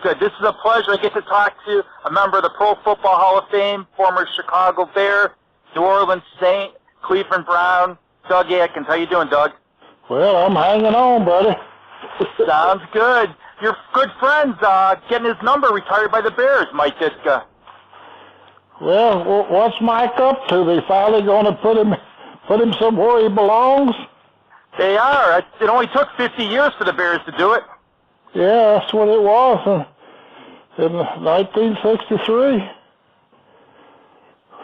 Good. This is a pleasure. I get to talk to a member of the Pro Football Hall of Fame, former Chicago Bear, New Orleans Saint, Cleveland Brown, Doug Atkins. How you doing, Doug? Well, I'm hanging on, buddy. Sounds good. Your good friend's getting his number retired by the Bears, Mike Ditka. Well, what's Mike up to? They finally going to put him somewhere he belongs? They are. It only took 50 years for the Bears to do it. Yeah, that's what it was in 1963.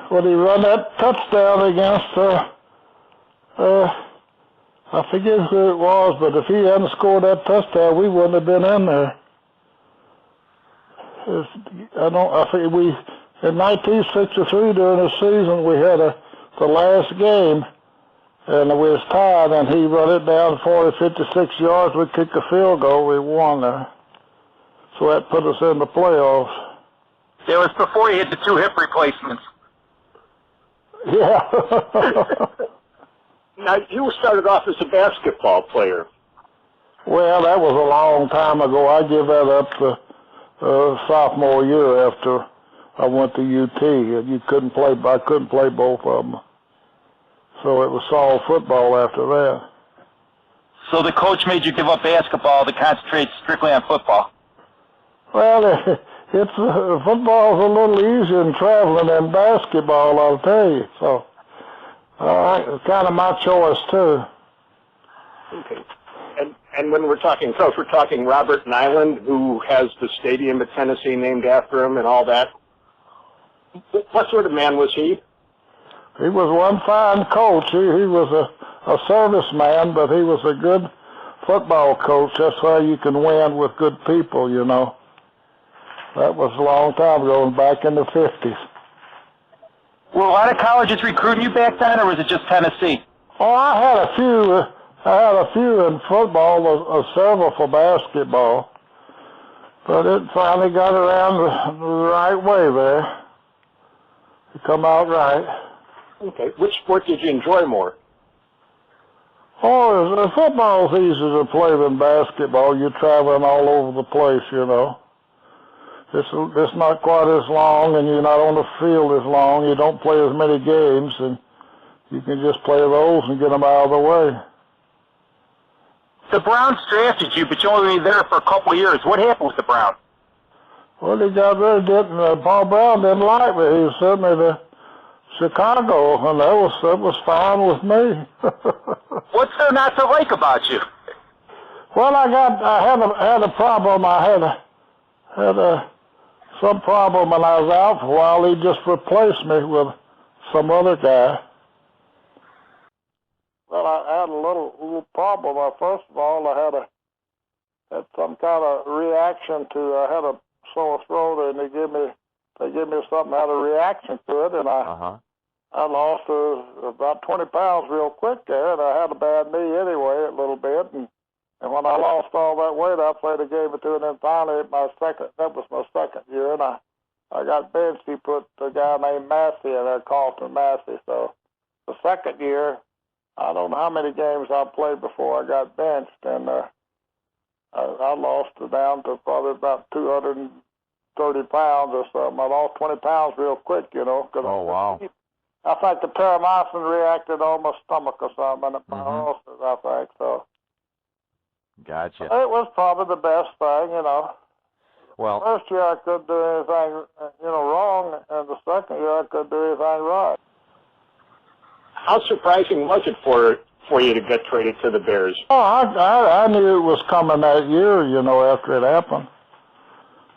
When he run that touchdown against, I forget who it was, but if he hadn't scored that touchdown, we wouldn't have been in there. I think in 1963 during the season we had the last game, and we was tied, and he run it down 56 yards. We kicked a field goal. We won there. So that put us in the playoffs. It was before he had the 2 hip replacements. Yeah. Now, you started off as a basketball player. Well, that was a long time ago. I gave that up sophomore year after I went to UT, and I couldn't play both of them. So it was all football after that. So the coach made you give up basketball to concentrate strictly on football? Well, football's a little easier than traveling than basketball, I'll tell you. So, it's kind of my choice, too. Okay. And when we're talking coach, we're talking Robert Nyland, who has the stadium at Tennessee named after him and all that. What sort of man was he? He was one fine coach. He was a serviceman, but he was a good football coach. That's how you can win with good people, you know. That was a long time ago, back in the 50s. Were a lot of colleges recruiting you back then, or was it just Tennessee? Oh, I had a few in football, several for basketball. But it finally got around the right way there. It come out right. Okay. Which sport did you enjoy more? Oh, football's easier to play than basketball. You're traveling all over the place, you know. It's not quite as long, and you're not on the field as long. You don't play as many games, and you can just play those and get them out of the way. The Browns drafted you, but you only were there for a couple of years. What happened with the Browns? Well, they got rid of it, and Paul Brown didn't like me. He sent me to Chicago, and that was fine with me. What's there not to like about you? Well, I had a problem. I had some problem, and I was out for a while. He just replaced me with some other guy. Well, I had a little problem. First of all, I had some kind of reaction to. I had a sore throat, and they gave me something that had a reaction to it, and I lost about 20 pounds real quick there, and I had a bad knee anyway, a little bit, and when I lost all that weight, I played a game or two, and then finally that was my second year, and I got benched. He put a guy named Massey in there, Carlton Massey. So the second year, I don't know how many games I played before I got benched, and I lost it down to probably about 230 pounds or something. I lost 20 pounds real quick, you know. Oh, wow. I think the paramycin reacted on my stomach or something, and my ulcers, I think, so. Gotcha. It was probably the best thing, you know. Well, First year I couldn't do anything, wrong, and the second year I couldn't do anything right. How surprising was it for you to get traded to the Bears? Oh, I knew it was coming that year, after it happened.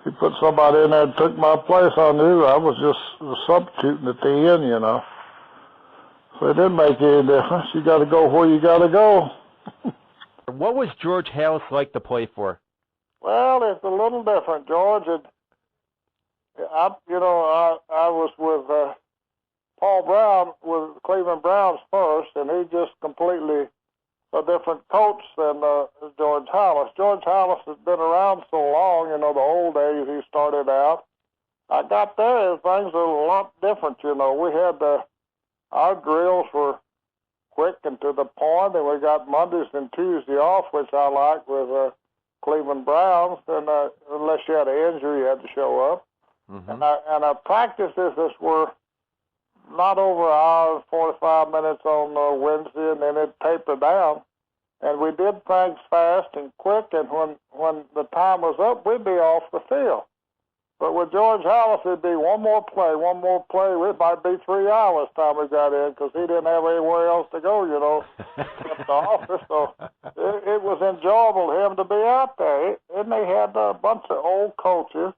He put somebody in there and took my place. I knew I was just substituting at the end, So it didn't make any difference. You got to go where you got to go. what was George Halas like to play for? Well, it's a little different, George. I was with Paul Brown with Cleveland Browns first, and he just completely a different coach than George Halas. George Halas has been around so long, the old days he started out. I got there, and things were a lot different, We had our drills were quick and to the point, and we got Mondays and Tuesday off, which I liked with Cleveland Browns, and unless you had an injury, you had to show up. Mm-hmm. And our practices were not over an hour and 45 minutes on Wednesday, and then it tapered down. And we did things fast and quick, and when the time was up, we'd be off the field. But with George Halas, it'd be one more play. It might be 3 hours time we got in because he didn't have anywhere else to go, except the office. So it was enjoyable for him to be out there. And they had a bunch of old coaches.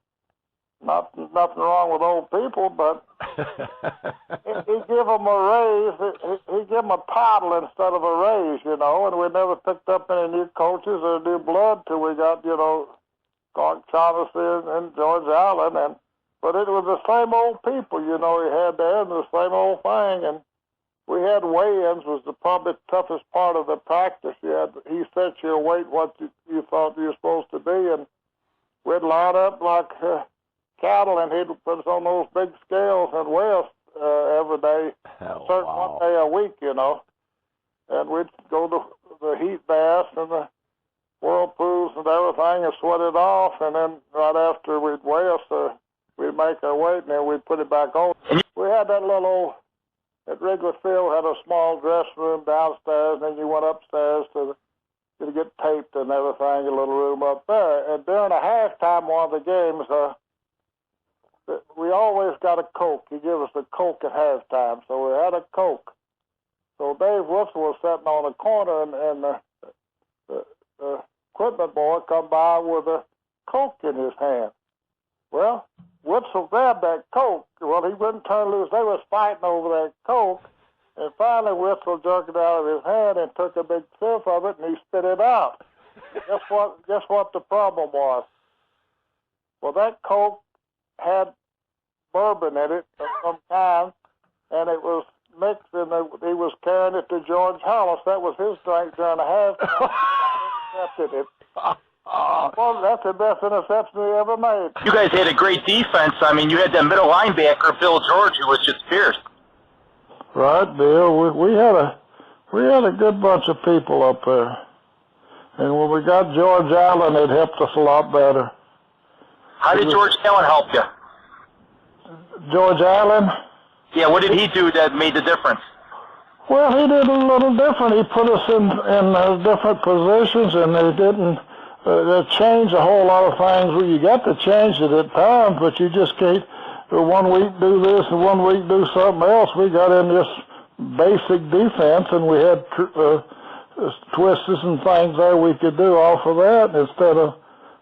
Nothing wrong with old people, but he give them a raise. He give them a title instead of a raise, and we never picked up any new coaches or new blood till we got, Clark Shaughnessy and George Allen, but it was the same old people, he had there, and the same old thing. And we had weigh-ins was probably the toughest part of the practice. He set your weight what you thought you were supposed to be, and we'd line up like cattle, and he'd put us on those big scales and weigh us every day, one day a week, and we'd go to the heat baths and the whirlpools and everything and sweat it off, and then right after we'd weigh us, we'd make our weight, and then we'd put it back on. We had that little, at Wrigley Field, had a small dress room downstairs, and then you went upstairs to get taped and everything, a little room up there. And during a halftime one of the games, we always got a Coke. He gave us a Coke at halftime, so we had a Coke. So Dave Whistle was sitting on the corner, and the equipment boy come by with a Coke in his hand. Well, Whistle grabbed that Coke. Well, he wouldn't turn loose. They was fighting over that Coke, and finally Whistle jerked it out of his hand and took a big sip of it, and he spit it out. Guess what the problem was? Well, that Coke had bourbon in it of some kind, and it was mixed, and he was carrying it to George Halas. That was his drink during the halftime. Intercepted it. Well, that's the best interception he ever made. You guys had a great defense. I mean, you had that middle linebacker, Bill George, who was just fierce. Right, Bill. We had a good bunch of people up there, and when we got George Allen, it helped us a lot better. How did George Allen help you? George Allen? Yeah, what did he do that made the difference? Well, he did a little different. He put us in different positions, and they didn't change a whole lot of things. Well, you got to change it at times, but you just can't 1 week do this and 1 week do something else. We got in this basic defense, and we had twists and things there we could do off of that instead of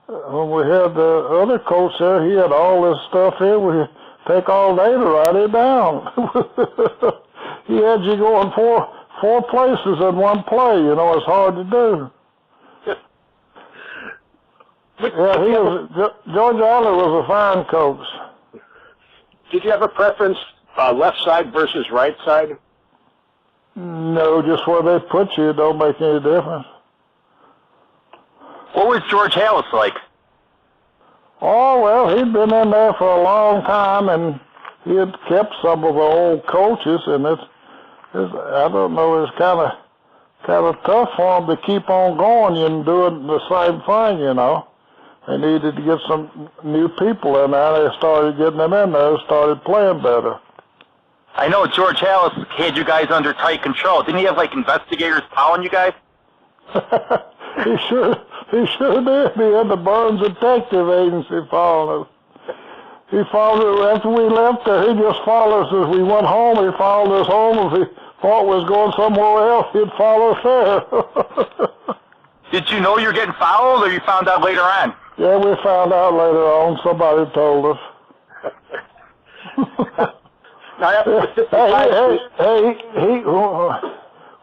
when we had the other coach there, he had all this stuff here. We take all day to write it down. He had you going four places in one play. It's hard to do. Yeah, George Allen was a fine coach. Did you have a preference, left side versus right side? No, just where they put you, it don't make any difference. What was George Halas like? Oh, well, he'd been in there for a long time, and he had kept some of the old coaches, and I don't know, it's kind of tough for him to keep on going and doing the same thing, They needed to get some new people in there. They started getting them in there, started playing better. I know George Halas had you guys under tight control. Didn't he have, investigators following you guys? He sure did. He had the Burns Detective Agency following us. He followed us after we left there. He just followed us as we went home. He followed us home. If he thought we was going somewhere else, he'd follow us there. Did you know you were getting fouled, or you found out later on? Yeah, we found out later on. Somebody told us.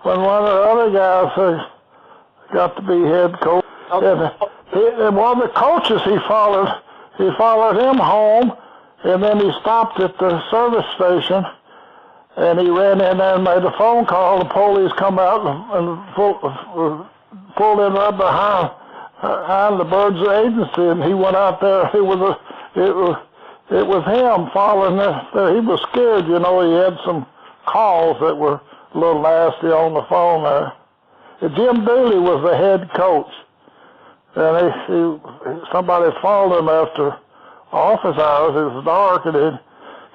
When one of the other guys got to be head coach, and one of the coaches he followed him home, and then he stopped at the service station, and he ran in there and made a phone call. The police come out and pulled in right behind the Birds Agency, and he went out there. It was him following there. He was scared, He had some calls that were a little nasty on the phone there. Jim Dooley was the head coach. and somebody followed him after office hours. It was dark, and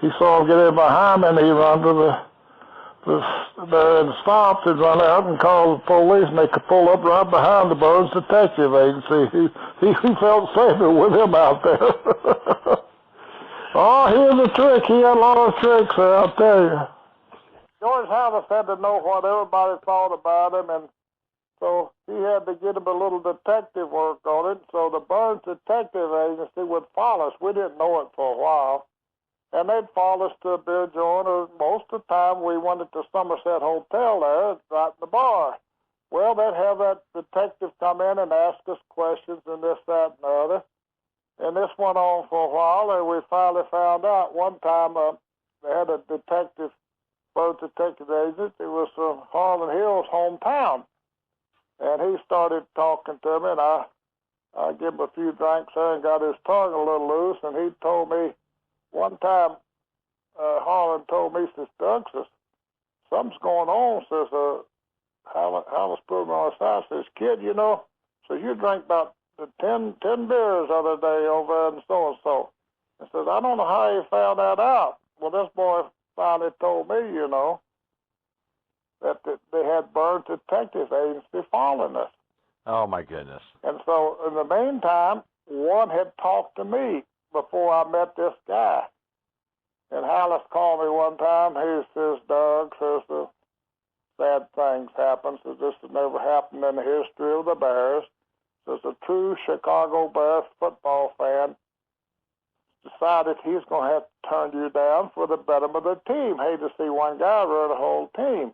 he saw him get in behind me, and he run to there and stopped and run out and called the police, and they could pull up right behind the Burns Detective Agency. He felt safer with him out there. Oh, here's a trick. He had a lot of tricks there, I'll tell you. George Halas had to know what everybody thought about him, and so he had to get him a little detective work on it. So the Burns Detective Agency would follow us. We didn't know it for a while. And they'd follow us to a beer joint, or most of the time we went at the Somerset Hotel there, right in the bar. Well, they'd have that detective come in and ask us questions and this, that, and the other. And this went on for a while, and we finally found out one time they had a detective, Burns Detective Agent. It was from Harlan Hill's hometown. And he started talking to me, and I gave him a few drinks there and got his tongue a little loose, and he told me, one time, Harlan told me, says, Doug, says, something's going on, says, Halas put me on his side, says, kid, you know, so you drank about 10 beers the other day over and so. And says, I don't know how you found that out. Well, this boy finally told me, you know, that they had Burns Detective Agency following us. Oh, my goodness. And so, in the meantime, one had talked to me before I met this guy. And Halas called me one time. He says, Doug, says, the sad things happen. Says, this has never happened in the history of the Bears. Says, a true Chicago Bears football fan decided he's going to have to turn you down for the betterment of the team. Hate to see one guy run a whole team.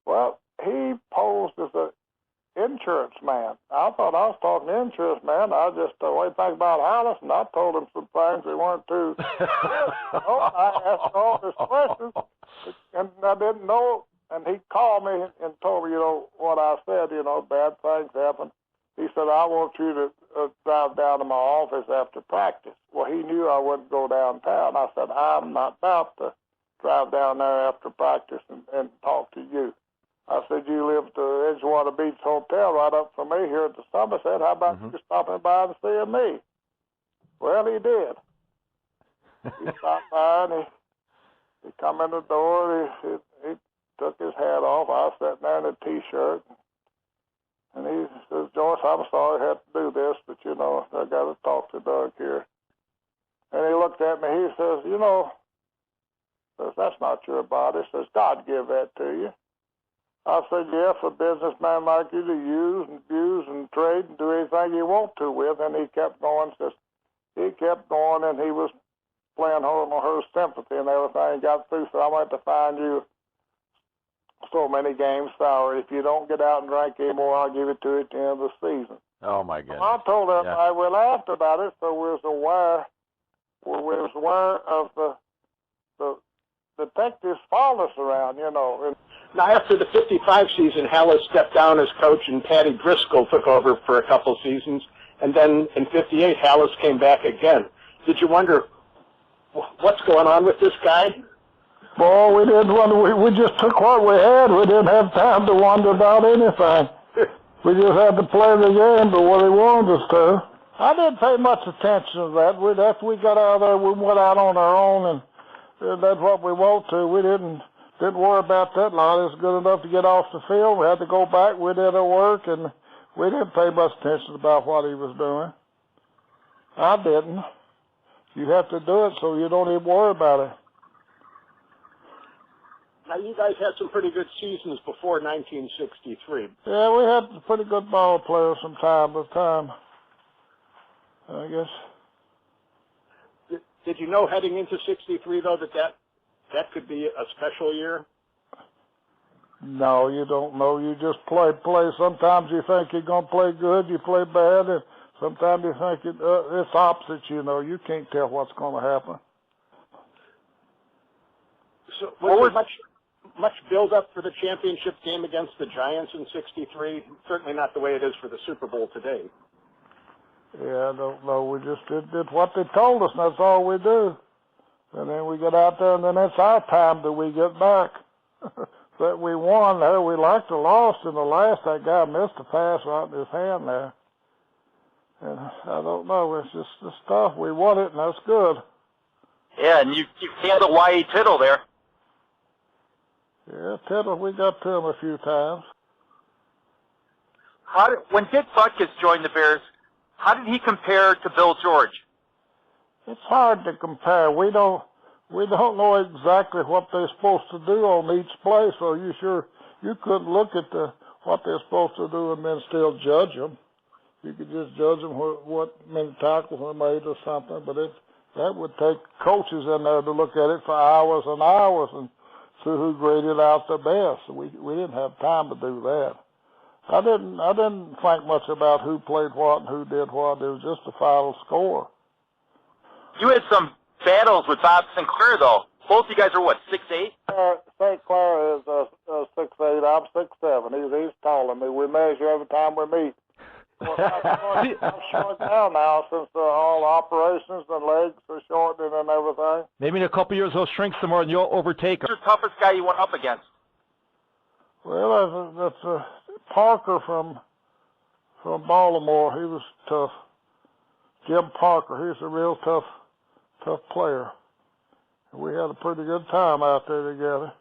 Well, he posed as an insurance man. I thought I was talking to insurance man. I just way think about Halas, and I told him some things that weren't too good. I asked all his questions, and I didn't know. And he called me and told me, you know, what I said. You know, bad things happen. He said, I want you to drive down to my office after practice. Well, he knew I wouldn't go downtown. I said, I'm not about to drive down there after practice and talk to you. I said, you live at the Edgewater Beach Hotel right up from me here at the Somerset. How about you stopping by and seeing me? Well, he did. He stopped by and he come in the door. He took his hat off. I was sitting there in a T-shirt. And he says, George, I'm sorry I had to do this, but, you know, I got to talk to Doug here. And he looked at me. He says, you know, that's not your body. He says, God give that to you. I said, yeah, for a businessman like you to use and abuse and trade and do anything you want to with. And he kept going. Says, he kept going, and he was playing her sympathy and everything. He got through, so I'm going to have to find you so many games salary. If you don't get out and drink anymore, I'll give it to you at the end of the season. Oh, my goodness. Well, I told everybody we laughed about it, so we was aware of the detectives following us around, you know. And now, after the 55 season, Halas stepped down as coach, and Patty Driscoll took over for a couple seasons. And then in 58, Halas came back again. Did you wonder what's going on with this guy? Well, we didn't wonder. We just took what we had. We didn't have time to wonder about anything. We just had to play the game to what he wanted us to. I didn't pay much attention to that. After we got out of there, we went out on our own, and that's what we want to. We didn't worry about that lot. It was good enough to get off the field. We had to go back. We did our work, and we didn't pay much attention about what he was doing. I didn't. You have to do it so you don't even worry about it. Now, you guys had some pretty good seasons before 1963. Yeah, we had pretty good ball players from time to time, I guess. Did you know heading into 63, though, that could be a special year? No, you don't know. You just play. Sometimes you think you're going to play good, you play bad, and sometimes you think it's opposite, you know. You can't tell what's going to happen. So was there much build-up for the championship game against the Giants in 63? Certainly not the way it is for the Super Bowl today. Yeah, I don't know. We just did what they told us, and that's all we do. And then we get out there, and then it's our time that we get back. That we won there. We like to lost in the last. That guy missed a pass right in his hand there. And I don't know. It's just the stuff. We won it, and that's good. Yeah, and you handled Y.E. Tittle there. Yeah, Tittle, we got to him a few times. When Dick Butkus joined the Bears, how did he compare to Bill George? It's hard to compare. We don't know exactly what they're supposed to do on each play, so you couldn't look at what they're supposed to do and then still judge them. You could just judge them what many tackles they made or something, but that would take coaches in there to look at it for hours and hours and see who graded out the best. We didn't have time to do that. I didn't think much about who played what and who did what. It was just the final score. You had some battles with Bob Sinclair, though. Both you guys are, what, 6'8"? St. Clair is 6'8". I'm 6'7". He's taller than me. We measure every time we meet. Well, I'm short down now since all operations and legs are shortening and everything. Maybe in a couple of years he'll shrink some more and you'll overtake him. Who's the toughest guy you went up against? Well, that's Parker from Baltimore. He was tough. Jim Parker. He's a real tough player. We had a pretty good time out there together.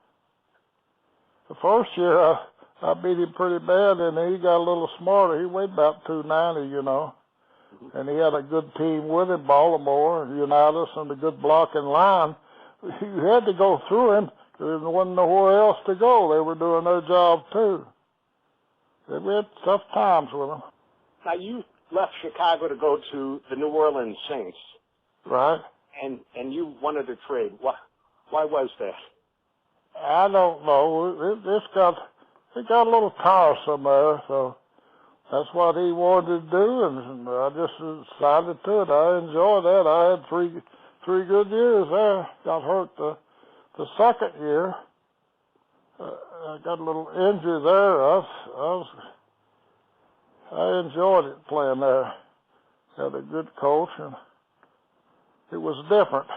The first year I beat him pretty bad, and he got a little smarter. He weighed about 290, you know. And he had a good team with him, Baltimore, Unitas, and a good blocking line. You had to go through him because there wasn't nowhere else to go. They were doing their job, too. We had tough times with them. Now, you left Chicago to go to the New Orleans Saints. Right. And you wanted to trade. Why was that? I don't know. It got a little tiresome there, so that's what he wanted to do, and I just decided to it. I enjoyed that. I had three good years there. Got hurt the second year. I got a little injury there. I enjoyed it playing there. Had a good coach, and it was different.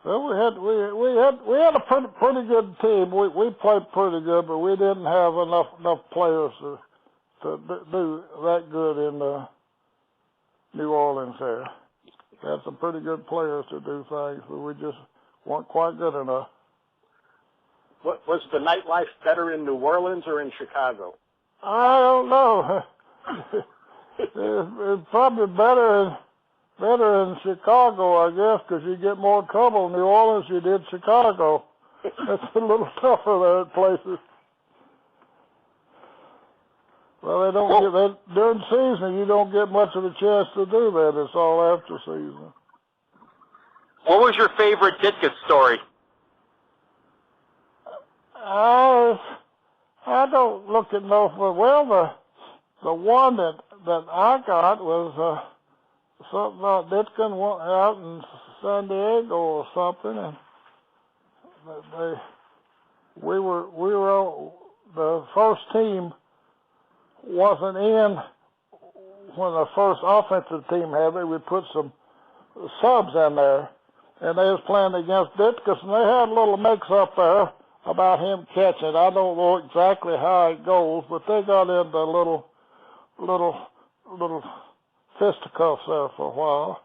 Well, we had a pretty good team. We played pretty good, but we didn't have enough players to do that good in New Orleans there. We had some pretty good players to do things, but we just weren't quite good enough. Was the nightlife better in New Orleans or in Chicago? I don't know. It's probably better in Chicago, I guess, because you get more trouble in New Orleans than you did Chicago. It's a little tougher there at places. Well, during season, you don't get much of a chance to do that. It's all after season. What was your favorite Ditka story? I don't look at no. Well, the one that I got was something about Ditka out in San Diego or something, and we were the first team wasn't in when the first offensive team had it. We put some subs in there, and they was playing against Ditka, and they had a little mix-up there about him catching. I don't know exactly how it goes, but they got into a little fisticuffs there for a while.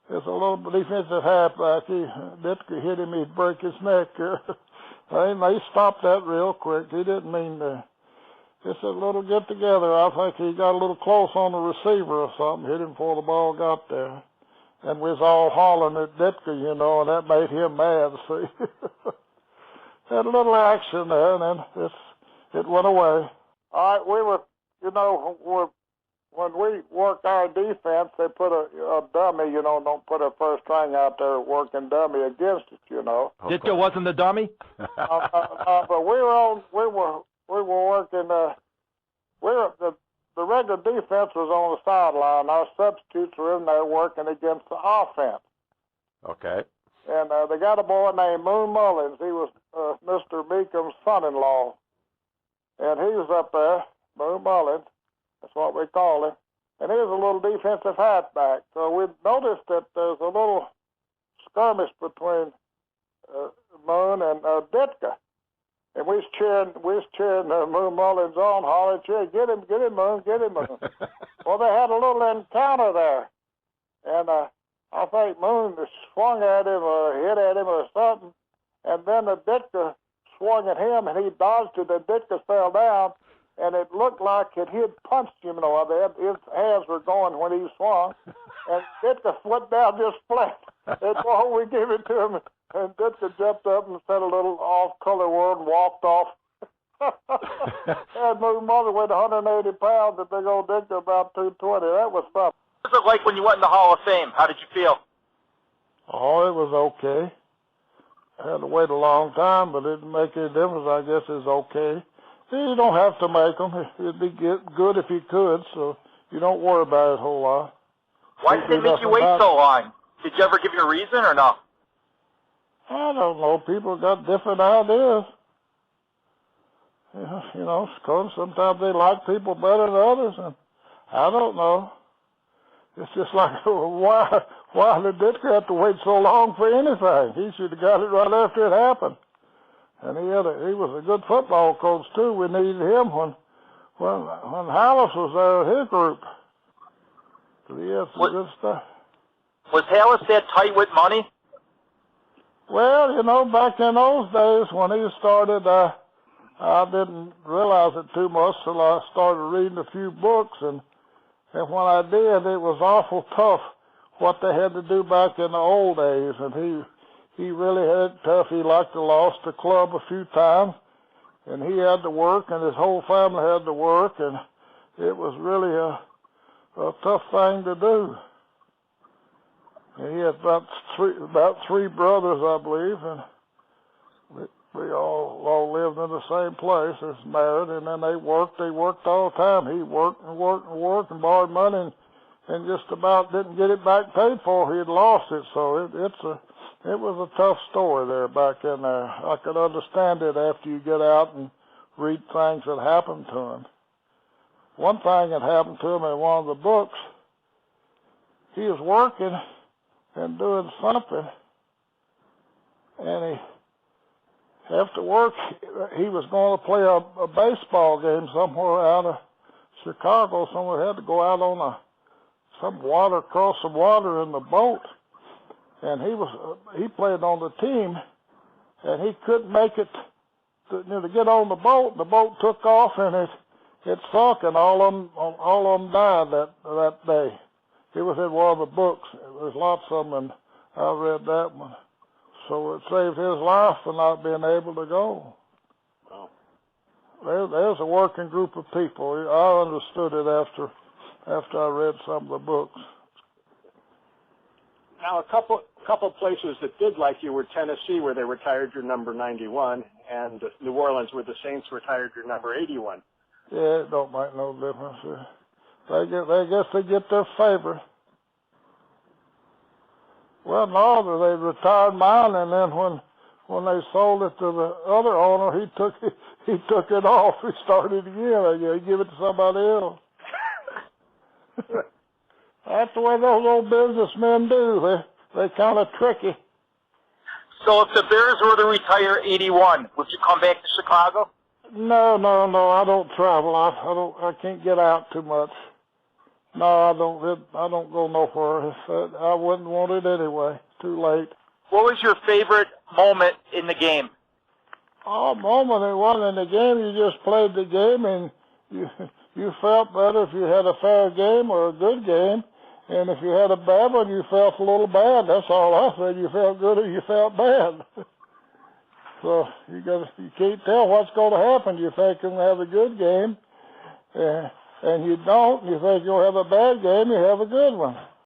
It's a little defensive halfback. Ditka hit him, he'd break his neck. They stopped that real quick. He didn't mean to. Just a little get together. I think he got a little close on the receiver or something, hit him before the ball got there. And we was all hollering at Ditka, you know, and that made him mad, see. Had a little action there, and then it went away. All right, we were, you know, when we worked our defense, they put a dummy, you know, don't put a first string out there working dummy against it, you know. Okay. Ditka wasn't the dummy? But we were working, the regular defense was on the sideline. Our substitutes were in there working against the offense. Okay. And they got a boy named Moon Mullins. He was Mr. Beacom's son-in-law. And he was up there, Moon Mullins. That's what we call him. And he was a little defensive halfback. So we noticed that there's a little skirmish between Moon and Ditka. And we was cheering Moon Mullins on, hollering, get him, Moon, get him, Moon. Well, they had a little encounter there. And I think Moon swung at him or hit at him or something. And then the Ditka swung at him, and he dodged it, and Ditka fell down. And it looked like he had punched him, you know. His hands were going when he swung. And Ditka went down just flat. And so we gave it to him. And Ditka jumped up and said a little off-color word and walked off. And my mother weighed 180 pounds, and big old Ditka about 220. That was fun. What was it like when you went in the Hall of Fame? How did you feel? Oh, it was okay. I had to wait a long time, but it didn't make any difference. I guess it's okay. You don't have to make them. It'd be good if you could, so you don't worry about it a whole lot. Why did they make you wait so long? Did you ever give you a reason or no? I don't know. People got different ideas. You know, because sometimes they like people better than others, and I don't know. It's just like, why did Ditka have to wait so long for anything? He should have got it right after it happened. And he was a good football coach too. We needed him when Halas was there with his group. He had some good stuff. Was Halas that tight with money? Well, you know, back in those days when he started, I didn't realize it too much till I started reading a few books, and when I did, it was awful tough what they had to do back in the old days, and he really had it tough. He liked to lost the club a few times, and he had to work, and his whole family had to work, and it was really a tough thing to do. And he had about three brothers, I believe, and we all lived in the same place. They was married, and then they worked all the time. He worked and borrowed money and just about didn't get it back paid for. He had lost it, so it was a tough story there back in there. I could understand it after you get out and read things that happened to him. One thing that happened to him in one of the books, he was working and doing something, and after work, he was going to play a baseball game somewhere out of Chicago. Somewhere had to go out on cross some water in the boat, and he played on the team, and he couldn't make it to get on the boat. The boat took off, and it sunk, and all of them died that day. It was in one of the books. There's lots of them, and I read that one. So it saved his life for not being able to go. Wow. There's a working group of people. I understood it after I read some of the books. Now, a couple places that did like you were Tennessee, where they retired your number 91, and New Orleans, where the Saints retired your number 81. Yeah, it don't make no difference. I guess they get their favor. Well, no, they retired mine, and then when they sold it to the other owner, he took it off. He started again. He gave it to somebody else. That's the way those old businessmen do. They're kind of tricky. So if the Bears were to retire 81, would you come back to Chicago? No. I don't travel. I can't get out too much. No, I don't go nowhere. I wouldn't want it anyway. Too late. What was your favorite moment in the game? Oh, moment it wasn't in the game. You just played the game, and you felt better if you had a fair game or a good game. And if you had a bad one, you felt a little bad. That's all I said. You felt good or you felt bad. So you can't tell what's going to happen. You think you're going to have a good game, and you don't. You think you'll have a bad game, you have a good one.